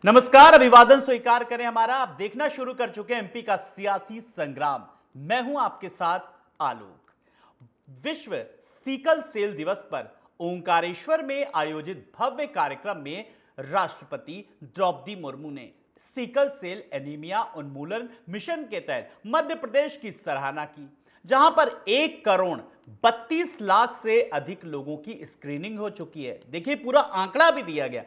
नमस्कार, अभिवादन स्वीकार करें हमारा। आप देखना शुरू कर चुके हैं एमपी का सियासी संग्राम। मैं हूं आपके साथ आलोक। विश्व सीकल सेल दिवस पर ओंकारेश्वर में आयोजित भव्य कार्यक्रम में राष्ट्रपति द्रौपदी मुर्मू ने सीकल सेल एनीमिया उन्मूलन मिशन के तहत मध्य प्रदेश की सराहना की, जहां पर 1 करोड़ 32 लाख से अधिक लोगों की स्क्रीनिंग हो चुकी है। देखिए, पूरा आंकड़ा भी दिया गया।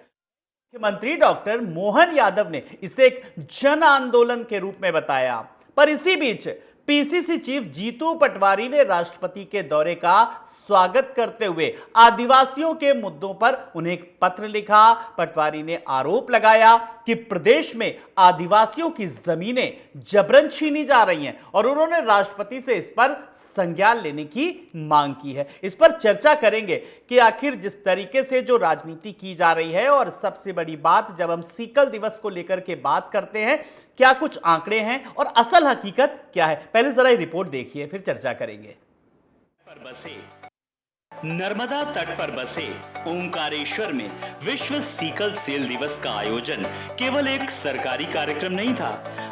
मुख्यमंत्री डॉक्टर मोहन यादव ने इसे एक जन आंदोलन के रूप में बताया। पर इसी बीच पीसीसी चीफ जीतू पटवारी ने राष्ट्रपति के दौरे का स्वागत करते हुए आदिवासियों के मुद्दों पर उन्हें एक पत्र लिखा। पटवारी ने आरोप लगाया कि प्रदेश में आदिवासियों की जमीनें जबरन छीनी जा रही हैं और उन्होंने राष्ट्रपति से इस पर संज्ञान लेने की मांग की है। इस पर चर्चा करेंगे कि आखिर जिस तरीके से जो राजनीति की जा रही है, और सबसे बड़ी बात, जब हम सीकल दिवस को लेकर के बात करते हैं, क्या कुछ आंकड़े हैं और असल हकीकत क्या है। पहले जरा ये रिपोर्ट देखिए, फिर चर्चा करेंगे। नर्मदा तट पर बसे ओंकारेश्वर में विश्व सीकल सेल दिवस का आयोजन केवल एक सरकारी कार्यक्रम नहीं था,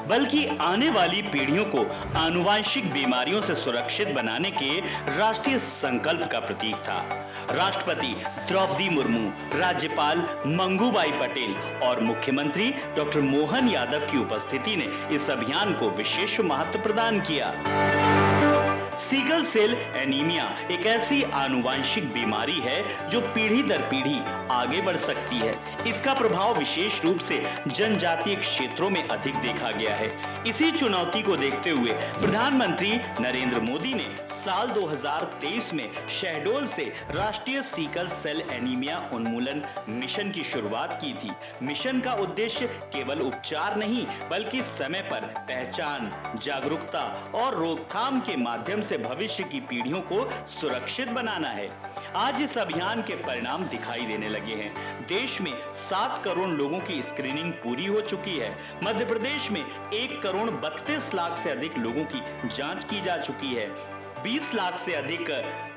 बल्कि आने वाली पीढ़ियों को आनुवांशिक बीमारियों से सुरक्षित बनाने के राष्ट्रीय संकल्प का प्रतीक था। राष्ट्रपति द्रौपदी मुर्मू, राज्यपाल मंगूबाई पटेल और मुख्यमंत्री डॉक्टर मोहन यादव की उपस्थिति ने इस अभियान को विशेष महत्व प्रदान किया। सीकल सेल एनीमिया एक ऐसी आनुवांशिक बीमारी है जो पीढ़ी दर पीढ़ी आगे बढ़ सकती है। इसका प्रभाव विशेष रूप से जनजातीय क्षेत्रों में अधिक देखा गया है। इसी चुनौती को देखते हुए प्रधानमंत्री नरेंद्र मोदी ने साल 2023 में शहडोल से राष्ट्रीय सीकल सेल एनीमिया उन्मूलन मिशन की शुरुआत की थी। मिशन का उद्देश्य केवल उपचार नहीं, बल्कि समय पर पहचान, जागरूकता और रोकथाम के माध्यम से भविष्य की पीढ़ियों को सुरक्षित बनाना है। आज इस अभियान के परिणाम दिखाई देने लगे हैं। देश में 7 करोड़ लोगों की स्क्रीनिंग पूरी हो चुकी है। मध्य प्रदेश में 1 करोड़ 32 लाख से अधिक लोगों की जांच की जा चुकी है। 20 लाख से अधिक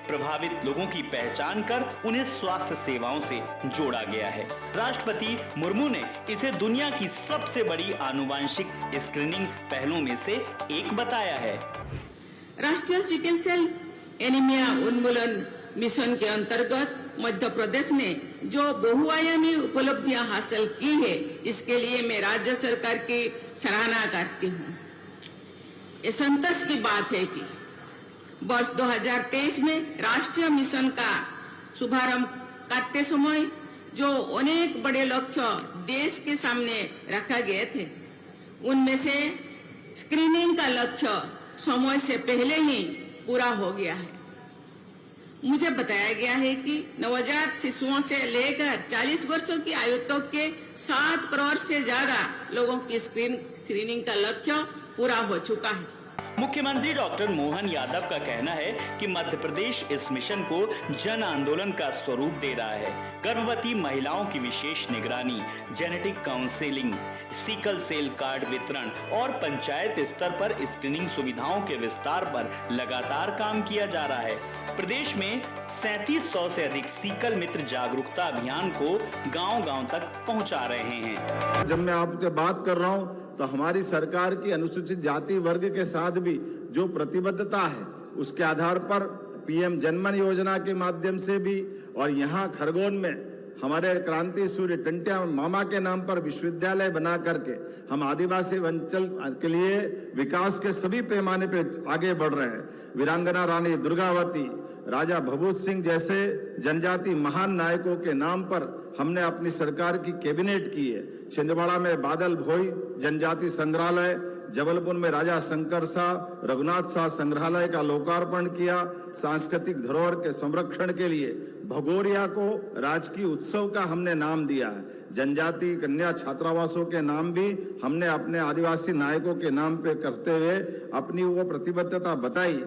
प्रभावित लोगों की पहचान कर उन्हें स्वास्थ्य सेवाओं से जोड़ा गया है। राष्ट्रपति मुर्मू ने इसे दुनिया की सबसे बड़ी आनुवांशिक स्क्रीनिंग पहलों में से एक बताया है। राष्ट्रीय सिकल सेल एनीमिया उन्मूलन मिशन के अंतर्गत मध्य प्रदेश ने जो बहुआयामी उपलब्धियां हासिल की है, इसके लिए मैं राज्य सरकार की सराहना करती हूँ। ये संतोष की बात है कि वर्ष 2023 में राष्ट्रीय मिशन का शुभारंभ करते समय जो अनेक बड़े लक्ष्य देश के सामने रखा गए थे, उनमें से स्क्रीनिंग का लक्ष्य समय से पहले ही पूरा हो गया है। मुझे बताया गया है कि नवजात शिशुओं से लेकर 40 वर्षों की आयु तक के 7 करोड़ से ज्यादा लोगों की स्क्रीनिंग का लक्ष्य पूरा हो चुका है। मुख्यमंत्री डॉक्टर मोहन यादव का कहना है कि मध्य प्रदेश इस मिशन को जन आंदोलन का स्वरूप दे रहा है। गर्भवती महिलाओं की विशेष निगरानी, genetic counselling, sickle cell card वितरण और पंचायत स्तर पर स्क्रीनिंग सुविधाओं के विस्तार पर लगातार काम किया जा रहा है। प्रदेश में 3700 से अधिक सीकल मित्र जागरूकता अभियान को गांव-गांव तक पहुंचा रहे हैं। जब मैं आपसे बात कर रहा हूं तो हमारी सरकार की अनुसूचित जाति वर्ग के साथ भी जो प्रतिबद्धता है, उसके आधार पर पीएम जनमन योजना के माध्यम से भी, और यहाँ खरगोन में हमारे क्रांति सूर्य टंटिया मामा के नाम पर विश्वविद्यालय बना करके हम आदिवासी अंचल के लिए विकास के सभी पैमाने पे आगे बढ़ रहे हैं। वीरांगना रानी दुर्गावती, राजा भभूत सिंह जैसे जनजाति महान नायकों के नाम पर हमने अपनी सरकार की कैबिनेट की है। छिंदवाड़ा में बादल भोई जनजाति संग्रहालय, जबलपुर में राजा शंकर शाह, रघुनाथ शाह संग्रहालय का लोकार्पण किया। सांस्कृतिक धरोहर के संरक्षण के लिए भगोरिया को राजकीय उत्सव का हमने नाम दिया है। जनजाति कन्या छात्रावासों के नाम भी हमने अपने आदिवासी नायकों के नाम पे करते हुए अपनी वो प्रतिबद्धता बताई।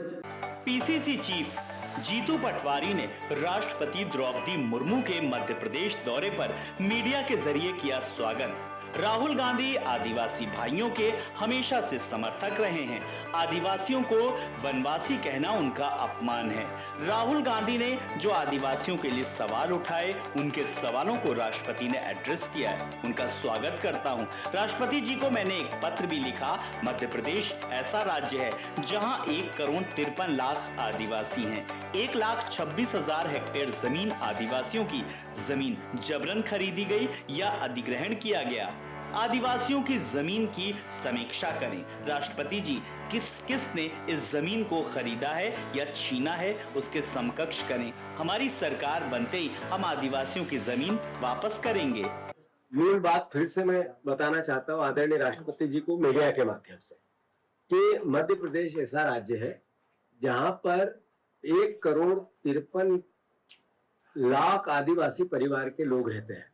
पीसीसी चीफ जीतू पटवारी ने राष्ट्रपति द्रौपदी मुर्मू के मध्य प्रदेश दौरे पर मीडिया के जरिए किया स्वागत। राहुल गांधी आदिवासी भाइयों के हमेशा से समर्थक रहे हैं। आदिवासियों को वनवासी कहना उनका अपमान है। राहुल गांधी ने जो आदिवासियों के लिए सवाल उठाए, उनके सवालों को राष्ट्रपति ने एड्रेस किया है। उनका स्वागत करता हूं। राष्ट्रपति जी को मैंने एक पत्र भी लिखा। मध्य प्रदेश ऐसा राज्य है जहां 1,53,00,000 आदिवासी हैं। 1,26,000 हेक्टेयर जमीन आदिवासियों की जमीन जबरन खरीदी गई या अधिग्रहण किया गया। आदिवासियों की जमीन की समीक्षा करें। राष्ट्रपति जी, किसने इस जमीन को खरीदा है या छीना है, उसके समकक्ष करें। हमारी सरकार बनते ही हम आदिवासियों की जमीन वापस करेंगे। मूल बात फिर से मैं बताना चाहता हूँ आदरणीय राष्ट्रपति जी को मीडिया के माध्यम से कि मध्य प्रदेश ऐसा राज्य है जहां पर 1,53,00,000 आदिवासी परिवार के लोग रहते हैं।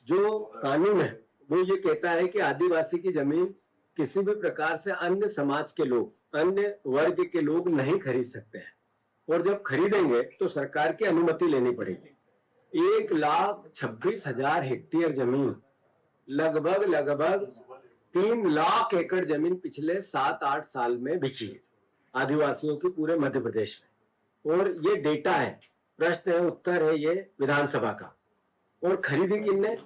जो कानून है वो ये कहता है कि आदिवासी की जमीन किसी भी प्रकार से अन्य समाज के लोग, अन्य वर्ग के लोग नहीं खरीद सकते हैं, और जब खरीदेंगे तो सरकार की अनुमति लेनी पड़ेगी। 1,26,000 हेक्टेयर जमीन, लगभग 3 लाख एकड़ जमीन पिछले 7-8 साल में बिकी है आदिवासियों की पूरे मध्य प्रदेश में। और ये डेटा है, प्रश्न है, उत्तर है ये विधानसभा का। और खरीदी किसने?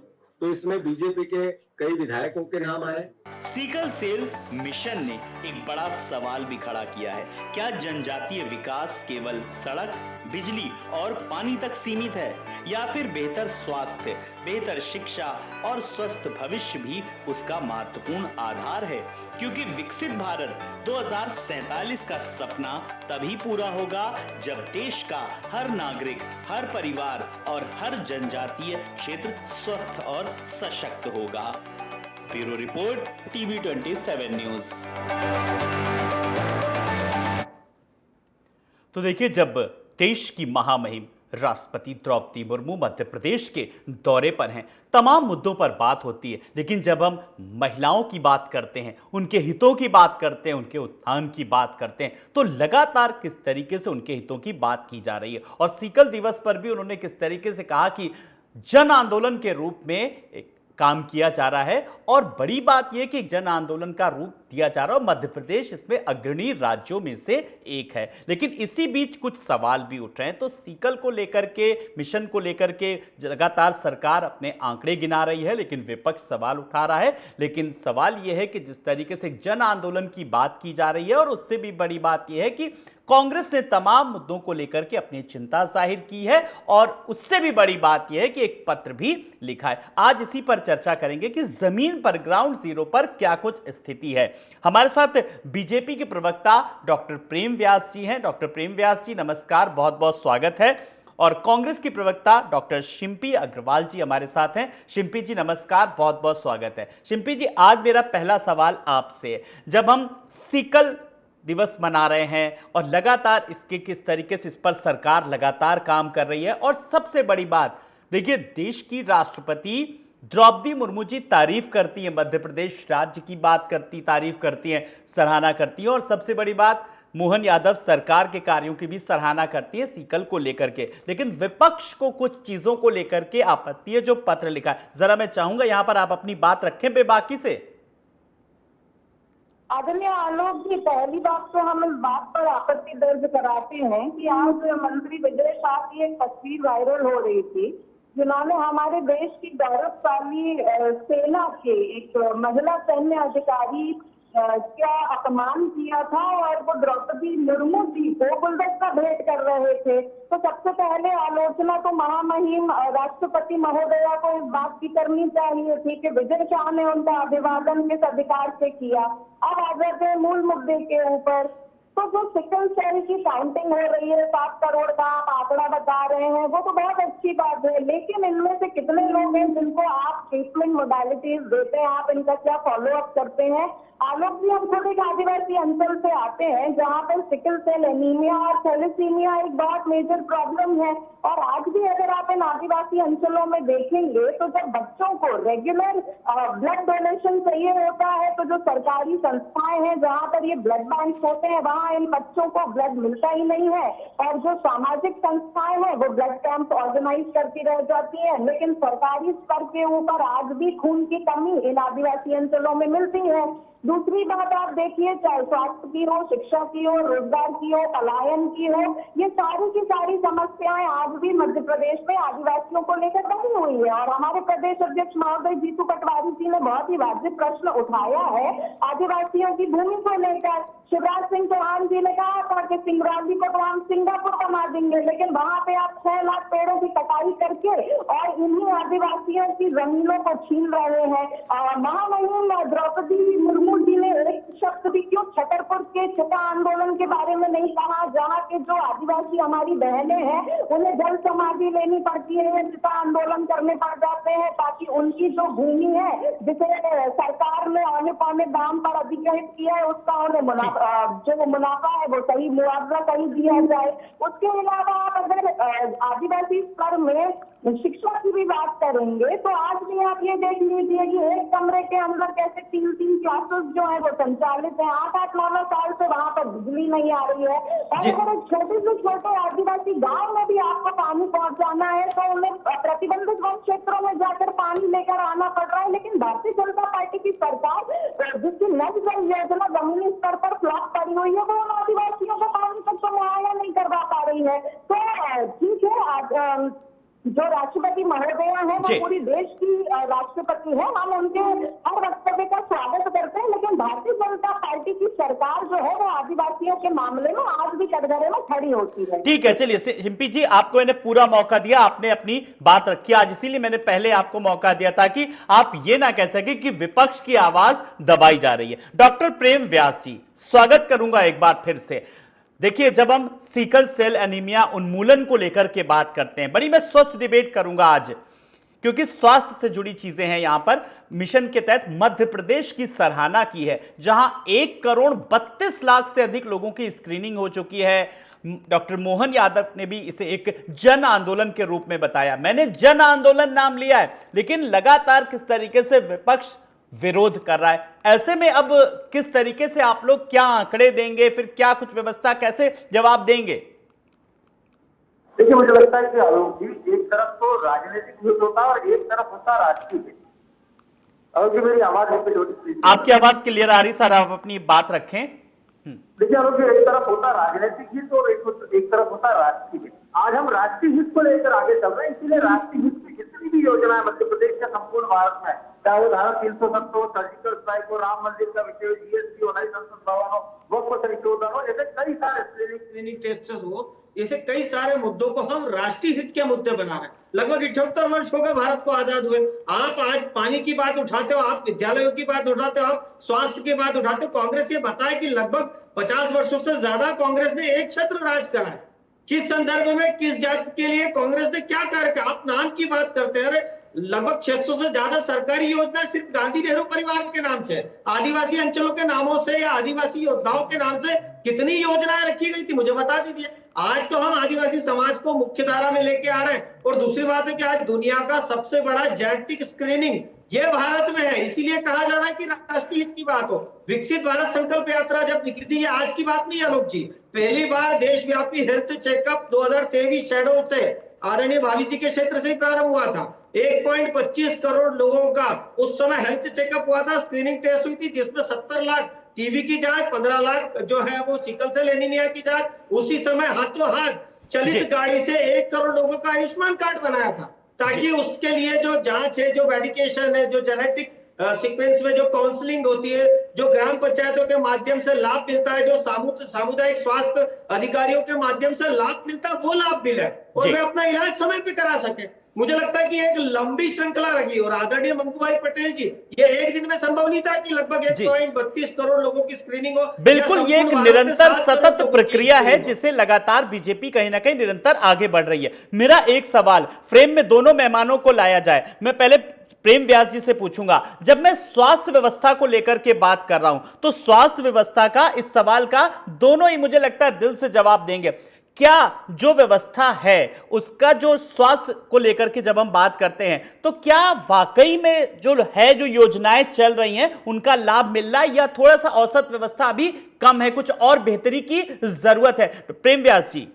तो इसमें बीजेपी के कई विधायकों के नाम आए। सीकल सेल मिशन ने एक बड़ा सवाल भी खड़ा किया है। क्या जनजातीय विकास केवल सड़क, बिजली और पानी तक सीमित है, या फिर बेहतर स्वास्थ्य, बेहतर शिक्षा और स्वस्थ भविष्य भी उसका महत्वपूर्ण आधार है? क्योंकि विकसित भारत 2047 का सपना तभी पूरा होगा जब देश का हर नागरिक, हर परिवार और हर जनजातीय क्षेत्र स्वस्थ और सशक्त होगा। Bureau report, TV 27 news. तो देखिए, जब देश की महामहिम राष्ट्रपति द्रौपदी मुर्मू मध्य प्रदेश के दौरे पर हैं, तमाम मुद्दों पर बात होती है, लेकिन जब हम महिलाओं की बात करते हैं, उनके हितों की बात करते हैं, उनके उत्थान की बात करते हैं, तो लगातार किस तरीके से उनके हितों की बात की जा रही है। और सीकल दिवस पर भी उन्होंने किस तरीके से कहा कि जन आंदोलन के रूप में काम किया जा रहा है, और बड़ी बात यह कि जन आंदोलन का रूप दिया जा रहा है और मध्य प्रदेश इसमें अग्रणी राज्यों में से एक है। लेकिन इसी बीच कुछ सवाल भी उठ रहे हैं। तो सीकल को लेकर के, मिशन को लेकर के लगातार सरकार अपने आंकड़े गिना रही है, लेकिन विपक्ष सवाल उठा रहा है। लेकिन सवाल यह है कि जिस तरीके से जन आंदोलन की बात की जा रही है, और उससे भी बड़ी बात यह है कि कांग्रेस ने तमाम मुद्दों को लेकर के अपनी चिंता जाहिर की है, और उससे भी बड़ी बात यह है कि एक पत्र भी लिखा है। आज इसी पर चर्चा करेंगे कि जमीन पर, ग्राउंड जीरो पर क्या कुछ स्थिति है। हमारे साथ बीजेपी के प्रवक्ता डॉक्टर प्रेम व्यास जी हैं। डॉक्टर प्रेम व्यास जी, नमस्कार, बहुत बहुत स्वागत है। और कांग्रेस की प्रवक्ता डॉक्टर शिम्पी अग्रवाल जी हमारे साथ हैं। शिम्पी जी नमस्कार, बहुत बहुत स्वागत है। शिम्पी जी, आज मेरा पहला सवाल आपसे है, जब हम सीकल दिवस मना रहे हैं और लगातार इसके किस तरीके से इस पर सरकार लगातार काम कर रही है, और सबसे बड़ी बात देखिए, देश की राष्ट्रपति द्रौपदी मुर्मू जी तारीफ करती है, मध्य प्रदेश राज्य की बात करती, तारीफ करती है, सराहना करती है, और सबसे बड़ी बात मोहन यादव सरकार के कार्यों की भी सराहना करती है सीकल को लेकर के। लेकिन विपक्ष को कुछ चीजों को लेकर के आपत्ति है, जो पत्र लिखा है। जरा मैं चाहूंगा यहां पर आप अपनी बात रखें बेबाकी से। आदरणीय आलोक जी, पहली बात तो हम इस बात पर आपत्ति दर्ज कराते हैं कि आज मंत्री विजय शाह की एक तस्वीर वायरल हो रही थी, जिन्होंने हमारे देश की गौरवशाली सेना के एक महिला सैन्य अधिकारी का अपमान किया था, और वो द्रौपदी मुर्मू जी को गुलदस्ता भेंट कर रहे थे। तो सबसे पहले आलोचना तो महामहिम राष्ट्रपति महोदया को इस बात की करनी चाहिए थी कि विजय शाह ने उनका अभिवादन किस अधिकार से किया। अब आ जाते हैं मूल मुद्दे के ऊपर। तो जो सिकल सेल की काउंटिंग हो रही है, 7 करोड़ का आप आंकड़ा बता रहे हैं, वो तो बहुत अच्छी बात है, लेकिन इनमें से कितने लोग हैं जिनको आप ट्रीटमेंट मोडालिटीज देते हैं, आप इनका क्या फॉलो अप करते हैं? आलोक जी, हम खुद एक आदिवासी अंचल से आते हैं जहाँ पर सिकल सेल एनीमिया और थैलेसीमिया एक बहुत मेजर प्रॉब्लम है। और आज भी अगर आप इन आदिवासी अंचलों में देखेंगे तो जब बच्चों को रेगुलर ब्लड डोनेशन चाहिए होता है, तो जो सरकारी संस्थाएं हैं जहाँ पर ये ब्लड बैंक होते हैं, वहाँ इन बच्चों को ब्लड मिलता ही नहीं है। और जो सामाजिक संस्थाएं हैं वो ब्लड कैंप ऑर्गेनाइज करती रह जाती है, लेकिन सरकारी स्तर के ऊपर आज भी खून की कमी इन आदिवासी अंचलों में मिलती है। दूसरी बात आप देखिए, चाहे स्वास्थ्य की हो, शिक्षा की हो, रोजगार की हो, पलायन की हो, ये सारी की सारी समस्याएं आज भी मध्य प्रदेश में आदिवासियों को लेकर बनी हुई है। और हमारे प्रदेश अध्यक्ष महोदय जीतू पटवारी जी ने बहुत ही वाजिब प्रश्न उठाया है आदिवासियों की भूमि को लेकर। शिवराज सिंह चौहान जी ने कहा था कि सिंगरौली को तो हम सिंगापुर बना देंगे, लेकिन वहां पे आप 6 लाख पेड़ों की कटाई करके और इन्हीं आदिवासियों की जमीनों को छीन रहे हैं। महामहिम द्रौपदी मुर्मू जी ने एक शब्द भी क्यों छतरपुर के चिता आंदोलन के बारे में नहीं कहा, जहाँ के जो आदिवासी हमारी बहनें हैं उन्हें जल समाधि लेनी पड़ती है, चिता आंदोलन करने पड़ जाते हैं, ताकि उनकी जो भूमि है जिसे सरकार ने औने पौने दाम पर अधिग्रहित किया है उसका उन्हें जो मुनाफा है वो सही मुआवजा सही दिया जाए। उसके अलावा आप अगर आदिवासी स्तर में शिक्षा की भी बात करेंगे तो आज भी आप ये देख लीजिए कि एक कमरे के अंदर कैसे 3-3 क्लासेस जो है वो संचालित है। 8-8, 9-9 साल से वहां पर बिजली नहीं आ रही है। और अगर एक छोटे से छोटे आदिवासी गांव में भी आपको पानी पहुंचाना है तो उन्हें प्रतिबंधित वन क्षेत्रों में जाकर पानी लेकर आना पड़ रहा है। लेकिन भारतीय जनता पार्टी की सरकार जिसकी नल जल योजना जमीनी स्तर पर फ्लॉप पड़ी हुई है, वो उन आदिवासियों को पानी तक तो मुहैया नहीं करवा पा रही है। तो ठीक है, जो राष्ट्रपति महोदया है वो पूरी देश की राष्ट्रपति है, हम उनके हर वक्तव्य का स्वागत करते हैं, लेकिन भारतीय जनता पार्टी की सरकार जो है वो आदिवासियों के मामले में आज भी कटघरे में खड़ी होती है। ठीक है, चलिए सिम्पी जी, आपको मैंने पूरा मौका दिया, आपने अपनी बात रखी आज, इसीलिए मैंने पहले आपको मौका दिया ताकि आप ये ना कह सके कि विपक्ष की आवाज दबाई जा रही है। डॉक्टर प्रेम व्यास जी, स्वागत करूंगा एक बार फिर से। देखिए, जब हम सीकल सेल एनीमिया उन्मूलन को लेकर के बात करते हैं, बड़ी मैं स्वस्थ डिबेट करूंगा आज, क्योंकि स्वास्थ्य से जुड़ी चीजें हैं। यहां पर मिशन के तहत मध्य प्रदेश की सराहना की है, जहां 1,32,00,000 से अधिक लोगों की स्क्रीनिंग हो चुकी है। डॉक्टर मोहन यादव ने भी इसे एक जन आंदोलन के रूप में बताया। मैंने जन आंदोलन नाम लिया है, लेकिन लगातार किस तरीके से विपक्ष विरोध कर रहा है, ऐसे में अब किस तरीके से आप लोग क्या आंकड़े देंगे, फिर क्या कुछ व्यवस्था, कैसे जवाब देंगे? देखिए, मुझे लगता है कि आलोक जी, एक तरफ तो राजनीतिक हित होता है और एक तरफ होता राष्ट्रीय हित। आलोक जी, मेरी आवाज आपकी आवाज क्लियर आ रही सर, आप अपनी बात रखें। देखिए आलोक जी, एक तरफ होता राजनीतिक हित और एक तरफ होता राष्ट्रीय हित। आज हम राष्ट्रीय हित को लेकर आगे चल रहे हैं, इसीलिए राष्ट्रीय हित की जितनी भी योजना है मध्य प्रदेश का संपूर्ण भारत में, चाहे वो धारा 370, सर्जिकल स्ट्राइक हो, राम मंदिर का विषय, जीएसटी हो, नई संसद भवन हो, वक्फ संशोधन हो, ऐसे कई सारे स्क्रीनिंग टेस्ट हो, ऐसे कई सारे मुद्दों को हम राष्ट्रीय हित के मुद्दे बना रहे हैं। लगभग 78 वर्ष हो गए भारत को आजाद हुए। आप आज पानी की बात उठाते हो, आप विद्यालयों की बात उठाते हो, आप स्वास्थ्य की बात उठाते हो। कांग्रेस ये बताए कि लगभग 50 वर्षों से ज्यादा कांग्रेस ने एक छत्र राज करा है। किस संदर्भ में, किस जाति के लिए कांग्रेस ने क्या कार्य किया? आप नाम की बात करते हैं। लगभग 600 से ज्यादा सरकारी योजना सिर्फ गांधी नेहरू परिवार के नाम से, आदिवासी अंचलों के नामों से या आदिवासी योद्धाओं के नाम से कितनी योजनाएं रखी गई थी, मुझे बता दीजिए। आज तो हम आदिवासी समाज को मुख्य धारा में लेके आ रहे हैं। और दूसरी बात है कि आज दुनिया का सबसे बड़ा जेनेटिक स्क्रीनिंग ये भारत में है, इसीलिए कहा जा रहा है कि राष्ट्रीय हित की बात हो। विकसित भारत संकल्प यात्रा जब निकली थी, ये आज की बात नहीं है आलोक जी, पहली बार देशव्यापी हेल्थ चेकअप 2023 शेड्यूल से आदरणीय भाभी जी के क्षेत्र से ही प्रारंभ हुआ था। 1.25 करोड़ लोगों का उस समय हेल्थ चेकअप हुआ था, स्क्रीनिंग टेस्ट हुई थी, जिसमें 70 लाख टीबी की जांच, 15 लाख जो है वो सिकल सेल एनीमिया की जांच। उसी समय हाथों हाथ चलित गाड़ी से 1 करोड़ लोगों का आयुष्मान कार्ड बनाया था, ताकि उसके लिए जो जांच है, जो मेडिकेशन है, जो जेनेटिक सीक्वेंस में जो काउंसलिंग होती है, जो ग्राम पंचायतों के माध्यम से लाभ मिलता है, जो सामुदायिक स्वास्थ्य अधिकारियों के माध्यम से लाभ मिलता है, वो लाभ मिले और वे अपना इलाज समय पे करा सके। मुझे लगता है कि एक लंबी श्रृंखला रही और आदरणीय मंगू भाई पटेल जी, ये एक दिन में संभव नहीं था कि लगभग 1.32 करोड़ लोगों की स्क्रीनिंग हो। बिल्कुल, ये एक निरंतर सतत प्रक्रिया है जिसे लगातार बीजेपी कहीं ना कहीं निरंतर आगे बढ़ रही है। मेरा एक सवाल, फ्रेम में दोनों मेहमानों को लाया जाए, मैं पहले प्रेम व्यास जी से पूछूंगा। जब मैं स्वास्थ्य व्यवस्था को लेकर के बात कर रहा हूं तो स्वास्थ्य व्यवस्था का, इस सवाल का दोनों ही मुझे लगता है दिल से जवाब देंगे। क्या जो व्यवस्था है उसका, जो स्वास्थ्य को लेकर के जब हम बात करते हैं, तो क्या वाकई में जो है, जो योजनाएं चल रही हैं, उनका लाभ मिल रहा है, या थोड़ा सा औसत व्यवस्था अभी कम है, कुछ और बेहतरी की जरूरत है? प्रेम व्यास जी।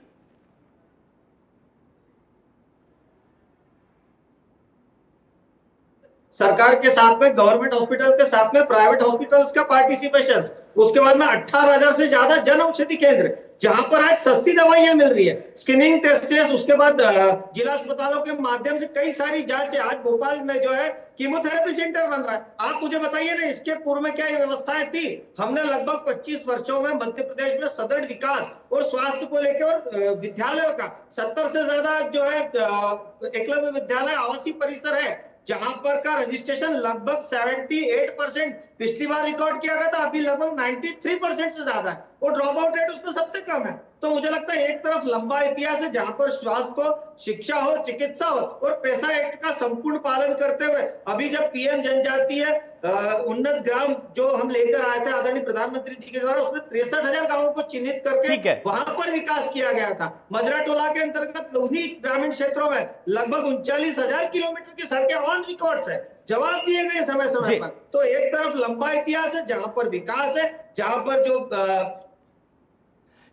सरकार के साथ में, गवर्नमेंट हॉस्पिटल के साथ में प्राइवेट हॉस्पिटल्स का पार्टिसिपेशन, उसके बाद में 18,000 से ज्यादा जन औषधि केंद्र जहां पर आज सस्ती दवाइयां मिल रही है, स्क्रीनिंग टेस्ट, उसके बाद जिला अस्पतालों के माध्यम से कई सारी जांच। आज भोपाल में जो है कीमोथेरेपी सेंटर बन रहा है। आप मुझे बताइए ना, इसके पूर्व में क्या ये व्यवस्थाएं थी? हमने लगभग 25 वर्षों में मध्य प्रदेश में सदृढ़ विकास और स्वास्थ्य को लेकर और विद्यालयों का 70 से ज्यादा जो है एकलव्य विद्यालय आवासीय परिसर है, जहां पर का रजिस्ट्रेशन लगभग 78% पिछली बार रिकॉर्ड किया गया था, अभी लगभग 93% से ज्यादा है और ड्रॉप आउट रेट उसमें सबसे कम है। तो मुझे लगता है एक तरफ लंबा इतिहास है जहां पर स्वास्थ्य हो, शिक्षा हो, चिकित्सा हो और पैसा एक्ट का संपूर्ण पालन करते हुए अभी जब पीएम जनजातीय उन्नत ग्राम जो हम लेकर आए थे आदरणीय प्रधानमंत्री जी के द्वारा, उसमें 63,000 गांवों को चिन्हित करके वहां पर विकास किया गया था। मजरा टोला के अंतर्गत उन्हीं ग्रामीण क्षेत्रों में लगभग 39,000 किलोमीटर की सड़कें ऑन रिकॉर्ड्स है, जवाब दिए गए समय समय पर। तो एक तरफ लंबा इतिहास है जहां पर विकास है, जहां पर जो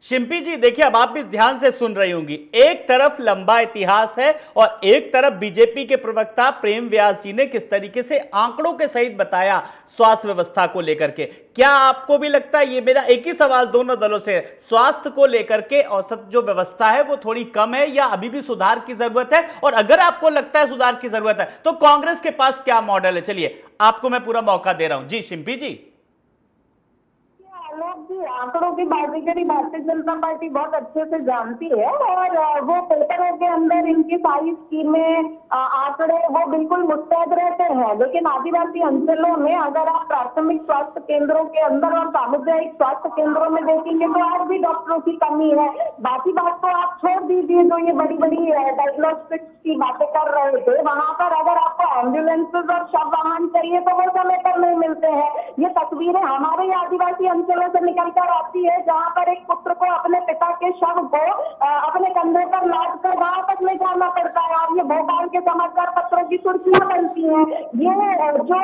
शिंपी जी देखिए, अब आप भी ध्यान से सुन रही होंगी, एक तरफ लंबा इतिहास है और एक तरफ बीजेपी के प्रवक्ता प्रेम व्यास जी ने किस तरीके से आंकड़ों के सहित बताया स्वास्थ्य व्यवस्था को लेकर के। क्या आपको भी लगता है, ये मेरा एक ही सवाल दोनों दलों से, स्वास्थ्य को लेकर के औसत जो व्यवस्था है वो थोड़ी कम है या अभी भी सुधार की जरूरत है? और अगर आपको लगता है सुधार की जरूरत है तो कांग्रेस के पास क्या मॉडल है? चलिए आपको मैं पूरा मौका दे रहा हूं। जी शिंपी जी। आलोक जी, आंकड़ों की बाजीगरी भारतीय जनता पार्टी बहुत अच्छे से जानती है और वो पेपरों के अंदर इनकी सारी स्कीमें, आंकड़े वो बिल्कुल मुस्तैद रहते हैं। लेकिन आदिवासी अंचलों में अगर आप प्राथमिक स्वास्थ्य केंद्रों के अंदर और सामुदायिक स्वास्थ्य केंद्रों में देखेंगे तो आज भी डॉक्टरों की कमी है। बाकी बात तो आप छोड़ दीजिए, जो ये बड़ी बड़ी डायग्नोस्टिक्स की बातें कर रहे थे, वहां पर अगर आपको एम्बुलेंसेज और शव वाहन चाहिए तो वो समय पर नहीं मिलते हैं। ये तस्वीरें हमारे आदिवासी अंचलों से निकल कर आती है जहां पर एक पुत्र को अपने पिता के शव को अपने कंधे पर लाद कर वहां तक ले जाना पड़ता है। और ये भोपाल के समाचार पत्रों की सुर्खियां बनती हैं। ये जो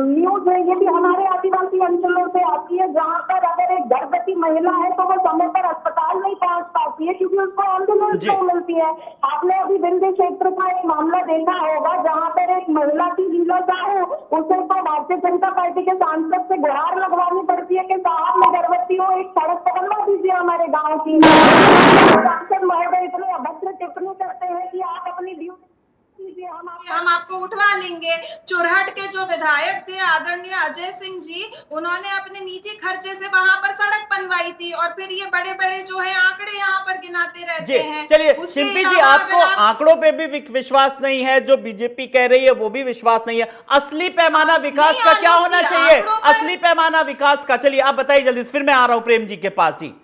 न्यूज है ये भी हमारे आदिवासी अंचलों से आती है जहां पर अगर एक गर्भवती महिला है तो वो समय पर अस्पताल नहीं पहुंच पाती है क्योंकि उसको एम्बुलेंस नहीं मिलती है। आपने अभी विंध्य क्षेत्र का एक मामला देखा होगा जहां पर एक महिला की लीला साहू, उसे तो भारतीय जनता पार्टी के सांसद से गुहार लगवानी पड़ती है कि साहब मैं गर्भवती हूँ, एक सड़क बनवा दीजिए हमारे गाँव की। सांसद महोदय इतने अभद्र टिप्पणी करते हैं कि आप अपनी ड्यूटी कीजिए, हम आपको उठवा लेंगे। चुरहट के जो विधायक थे आदरणीय अजय सिंह जी, उन्होंने अपने निजी खर्चे से वहां पर सड़क बनवाई थी और फिर ये बड़े बड़े जो है आंकड़े यहाँ पर गिनाते रहते हैं। चलिए शिंपी जी, आपको आंकड़ों पे भी विश्वास नहीं है, जो बीजेपी कह रही है वो भी विश्वास नहीं है। असली पैमाना विकास का क्या होना चाहिए? असली पैमाना विकास का, चलिए आप बताइए जल्दी, फिर मैं आ रहा हूं प्रेम जी के पास। जी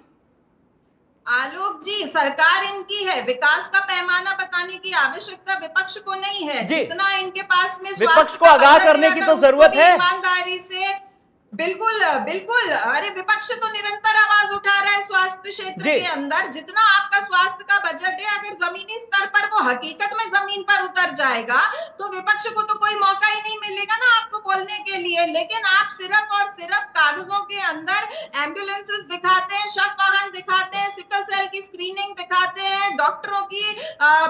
आलोक जी, सरकार इनकी है, विकास का पैमाना बताने की आवश्यकता विपक्ष को नहीं है। जितना इनके पास में विपक्ष को आगाह करने की तो जरूरत है। ईमानदारी से बिल्कुल बिल्कुल, अरे विपक्ष तो निरंतर आवाज उठा रहा है स्वास्थ्य क्षेत्र के अंदर। जितना आपका स्वास्थ्य का बजट है, अगर जमीनी स्तर पर वो हकीकत में जमीन पर उतर जाएगा तो विपक्ष को तो कोई मौका ही नहीं मिलेगा ना आपको बोलने के लिए। लेकिन आप सिर्फ और सिर्फ कागजों के अंदर एम्बुलेंसेस दिखाते हैं, शव वाहन दिखाते हैं, सिकल सेल की स्क्रीनिंग दिखाते हैं, डॉक्टरों की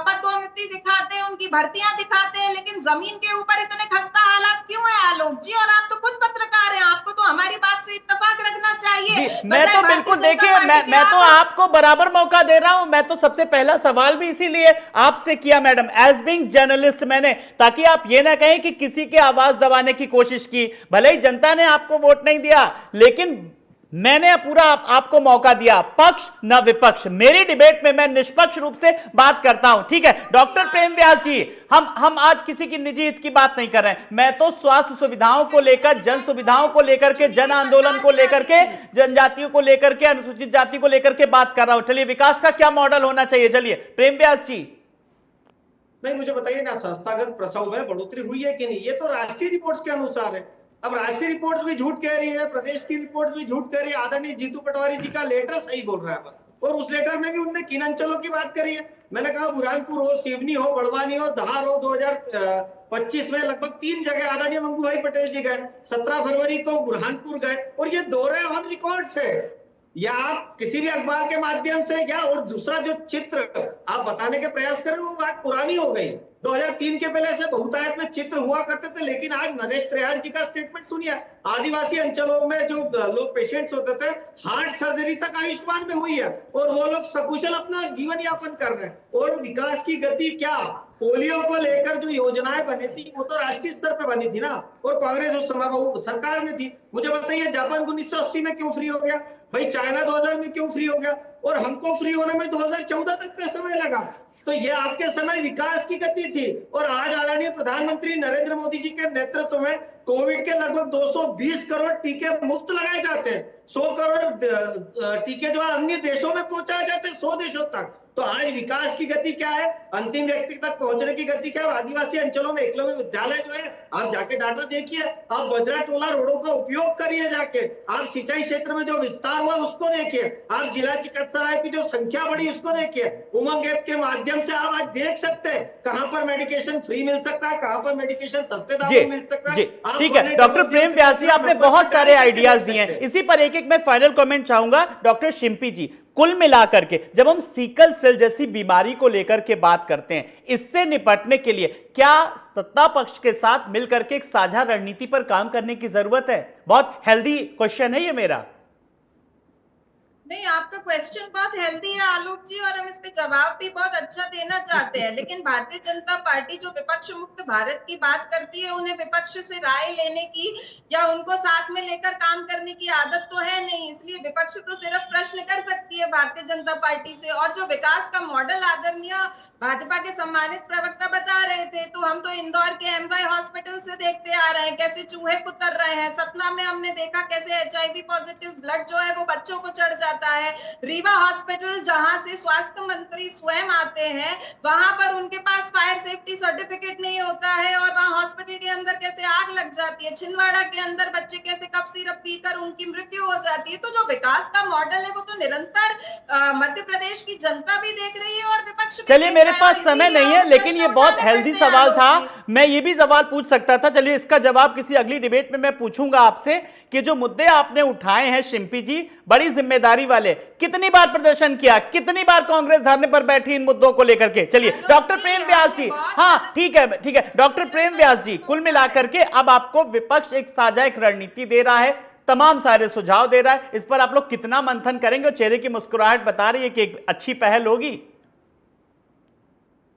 पदोन्नति दिखाते हैं, उनकी भर्तियां दिखाते हैं, लेकिन जमीन के ऊपर इतने खस्ता हालात क्यों है आलोक जी? और आप तो खुद पत्रकार हैं, आपको तो हमारी बात से इत्तेफाक रखना चाहिए। मैं तो बिल्कुल, देखिए मैं तो आपको बराबर मौका दे रहा हूं। मैं तो सबसे पहला सवाल भी इसीलिए आपसे किया मैडम, एज बीइंग जर्नलिस्ट मैंने, ताकि आप ये ना कहें कि किसी की आवाज दबाने की कोशिश की। भले ही जनता ने आपको वोट नहीं दिया, लेकिन मैंने पूरा आपको मौका दिया, पक्ष न विपक्ष। मेरी डिबेट में मैं निष्पक्ष रूप से बात करता हूं, ठीक है? डॉक्टर प्रेम व्यास जी, हम आज किसी की निजी हित की बात नहीं कर रहे हैं। मैं तो स्वास्थ्य सुविधाओं को लेकर, जन सुविधाओं को लेकर के, जन आंदोलन को लेकर के, जनजातियों को लेकर के, अनुसूचित जाति को लेकर के बात कर रहा हूं। चलिए विकास का क्या मॉडल होना चाहिए? चलिए प्रेम व्यास जी। नहीं, मुझे बताइए ना, संस्थागत प्रसव में बढ़ोतरी हुई है कि नहीं? ये तो राष्ट्रीय रिपोर्ट्स के अनुसार है। अब राष्ट्रीय रिपोर्ट्स भी झूठ कह रही है, प्रदेश की रिपोर्ट भी झूठ कह रही है। आदरणीय जीतू पटवारी जी का लेटर सही बोल रहा है बस, और उस लेटर में भी उनने किन अंचलों की बात करी है। मैंने कहा बुरहानपुर हो, सिवनी हो, बड़वानी हो, धार हो। 2025 में लगभग 3 जगह आदरणीय मंगू भाई पटेल जी गए। 17 फरवरी को बुरहानपुर गए और ये दौरे ऑन रिकॉर्ड्स है। या आप किसी भी अखबार के माध्यम से, या और दूसरा जो चित्र आप बताने के प्रयास कर रहे हो वो बात पुरानी हो गई। 2003 के पहले से बहुतायत में चित्र हुआ करते थे, लेकिन आज नरेश त्रियान जी का स्टेटमेंट सुनिए। आदिवासी अंचलों में जो लोग पेशेंट्स होते थे, हार्ट सर्जरी तक आयुष्मान में हुई है और वो लोग सकुशल अपना जीवन यापन कर रहे हैं। और विकास की गति क्या, पोलियो को लेकर जो योजनाएं बनी थी वो तो राष्ट्रीय स्तर पे बनी थी ना, और कांग्रेस उस समय सरकार में थी। मुझे बताइए जापान 1980 में क्यों फ्री हो गया भाई, चाइना 2000 में क्यों फ्री हो गया, और हमको फ्री होने में 2014 तक का समय लगा। तो ये आपके समय विकास की गति थी। और आज आदरणीय प्रधानमंत्री नरेंद्र मोदी जी के नेतृत्व में कोविड के लगभग 220 करोड़ टीके मुफ्त लगाए जाते हैं। 100 करोड़ टीके जो है अन्य देशों में पहुंचाए जाते हैं, 100 देशों तक। तो आज विकास की गति क्या है, अंतिम व्यक्ति तक पहुंचने की गति क्या है। आदिवासी अंचलों में एकलव्य विद्यालय जो है, आप जाके डाटा देखिए, आप बजरा टोला रोडों का उपयोग करिए जाके, आप सिंचाई क्षेत्र में जो विस्तार हुआ उसको देखिए, आप जिला चिकित्सालय की जो संख्या बढ़ी उसको देखिए। उमंग ऐप के माध्यम से आप आज देख सकते हैं कहां पर मेडिकेशन फ्री मिल सकता है, कहां पर मेडिकेशन सस्ते दाम में मिल सकता है। ठीक है डॉक्टर प्रेम व्यास जी, आपने बहुत सारे आइडियाज दिए हैं। इसी पर एक एक मैं फाइनल कमेंट चाहूंगा डॉक्टर शिम्पी जी। कुल मिलाकर के जब हम सीकल सेल जैसी बीमारी को लेकर के बात करते हैं, इससे निपटने के लिए क्या सत्ता पक्ष के साथ मिलकर के एक साझा रणनीति पर काम करने की जरूरत है? बहुत हेल्दी क्वेश्चन है ये मेरा। नहीं, आपका क्वेश्चन बहुत हेल्दी है आलोक जी, और हम इस पे जवाब भी बहुत अच्छा देना चाहते हैं। लेकिन भारतीय जनता पार्टी जो विपक्ष मुक्त भारत की बात करती है, उन्हें विपक्ष से राय लेने की या उनको साथ में लेकर काम करने की आदत तो है नहीं। इसलिए विपक्ष तो सिर्फ प्रश्न कर सकती है भारतीय जनता पार्टी से। और जो विकास का मॉडल आदरणीय भाजपा के सम्मानित प्रवक्ता बता रहे थे, तो हम तो इंदौर के एमवाई हॉस्पिटल से देखते आ रहे हैं कैसे चूहे कुतर रहे हैं। सतना में हमने देखा कैसे HIV पॉजिटिव ब्लड जो है वो बच्चों को चढ़ जाता है। रीवा हॉस्पिटल जहां से स्वास्थ्य मंत्री स्वयं आते हैं, वहां पर उनके पास फायर सेफ्टी सर्टिफिकेट नहीं होता है और वहां हॉस्पिटल के अंदर कैसे आग लग जाती है। छिंदवाड़ा के अंदर बच्चे कैसे कफ सिरप पीकर उनकी मृत्यु हो जाती है। तो जो विकास का मॉडल है वो तो निरंतर मध्य प्रदेश की जनता भी देख रही है और विपक्ष। चलिए मेरे पास समय नहीं है, लेकिन ये बहुत हेल्दी सवाल था। मैं ये भी सवाल पूछ सकता था, चलिए इसका जवाब किसी अगली डिबेट में मैं पूछूंगा आपसे कि जो मुद्दे आपने उठाए हैं शिम्पी जी, बड़ी जिम्मेदारी वाले, कितनी बार प्रदर्शन किया, कितनी बार कांग्रेस धरने पर बैठी इन मुद्दों को लेकर के। चलिए डॉक्टर प्रेम व्यास जी, हाँ ठीक है डॉक्टर प्रेम व्यास जी, कुल मिलाकर के अब आपको विपक्ष एक साझा एक रणनीति दे रहा है, तमाम सारे सुझाव दे रहा है, इस पर आप लोग कितना मंथन करेंगे? और चेहरे की मुस्कुराहट बता रही है कि एक अच्छी पहल होगी।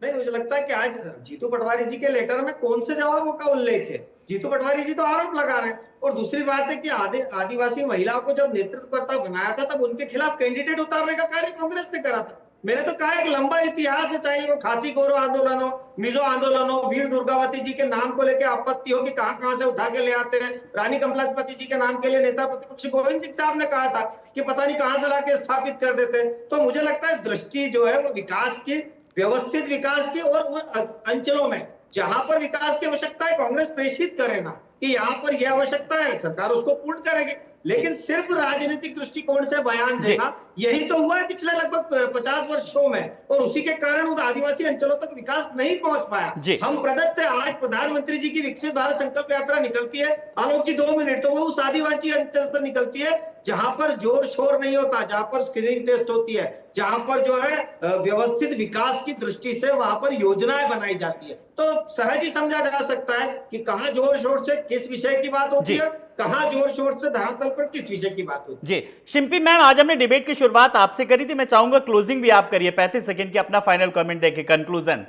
नहीं, मुझे लगता है कि आज जीतू पटवारी जी के लेटर में कौन से जवाबों का उल्लेख है? जीतू पटवारी जी तो आरोप लगा रहे हैं। और दूसरी बात है कि आदिवासी महिलाओं को जब नेतृत्वकर्ता बनाया था तब उनके खिलाफ कैंडिडेट उतारने का कार्य कांग्रेस ने करा था। मैंने तो कहा एक लंबा इतिहास है, चाहे वो खासी गौरव आंदोलन हो, मिजो आंदोलन हो, वीर दुर्गावती जी के नाम को लेकर आपत्ति हो कि कहां से उठा के ले आते हैं। रानी कमलापति जी के नाम के लिए नेता प्रतिपक्ष गोविंद सिंह साहब ने कहा था कि पता नहीं कहां से लाके स्थापित कर देते। तो मुझे लगता है दृष्टि जो है वो विकास की, व्यवस्थित विकास की, और अंचलों में जहां पर विकास की आवश्यकता है कांग्रेस प्रेषित करे ना कि यहाँ पर यह आवश्यकता है, सरकार उसको पूर्ण करेगी। लेकिन सिर्फ राजनीतिक दृष्टिकोण से बयान देना, यही तो हुआ है पिछले लगभग 50 वर्षों में, और उसी के कारण उन आदिवासी अंचलों तक विकास नहीं पहुंच पाया। हम प्रदत्त है, आज प्रधानमंत्री जी की विकसित भारत संकल्प यात्रा निकलती है आलोक जी 2 मिनट, तो वो उस आदिवासी अंचल से निकलती है जहां पर जोर शोर नहीं होता, जहां पर स्क्रीनिंग टेस्ट होती है, जहां पर जो है व्यवस्थित विकास की दृष्टि से वहां पर योजनाएं बनाई जाती है। तो सहज ही समझा जा सकता है कि कहां जोर शोर से किस विषय की बात होती है, कहां जोर शोर से धरातल पर किस विषय की बात होती है। जी शिम्पी मैम, आज हमने डिबेट की शुरुआत आपसे करी थी, मैं चाहूंगा क्लोजिंग भी आप करिए 35 सेकंड की, अपना फाइनल कमेंट देके कंक्लूजन।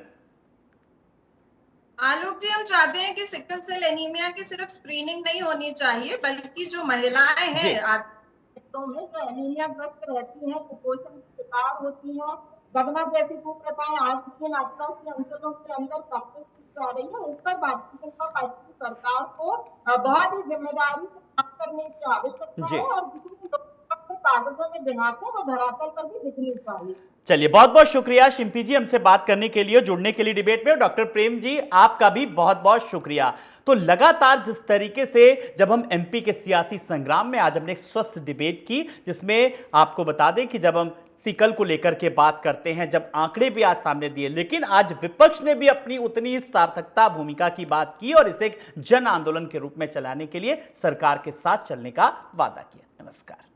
आलोक जी, हम चाहते हैं कि सिकल सेल एनीमिया की सिर्फ स्क्रीनिंग नहीं होनी चाहिए, बल्कि जो महिलाएं हैं तो में जो एनीमिया ग्रस्त रहती हैं, कुपोषण के शिकार होती हैं, गगना जैसी कुप्रथाएं आज के आदिवासी अंचलों के अंदर प्रैक्टिस की जा रही है, इस पर भारतीय जनता पार्टी की सरकार को बहुत ही जिम्मेदारी से काम करने की आवश्यकता है और जितनी कागजों में दिखाते हैं वो धरातल पर भी दिखनी चाहिए। चलिए बहुत बहुत शुक्रिया शिम्पी जी हमसे बात करने के लिए, जुड़ने के लिए डिबेट में। डॉक्टर प्रेम जी आपका भी बहुत बहुत शुक्रिया। तो लगातार जिस तरीके से जब हम एमपी के सियासी संग्राम में आज हमने एक स्वस्थ डिबेट की, जिसमें आपको बता दें कि जब हम सिकल को लेकर के बात करते हैं, जब आंकड़े भी आज सामने दिए, लेकिन आज विपक्ष ने भी अपनी उतनी सार्थकता भूमिका की बात की और इसे एक जन आंदोलन के रूप में चलाने के लिए सरकार के साथ चलने का वादा किया। नमस्कार।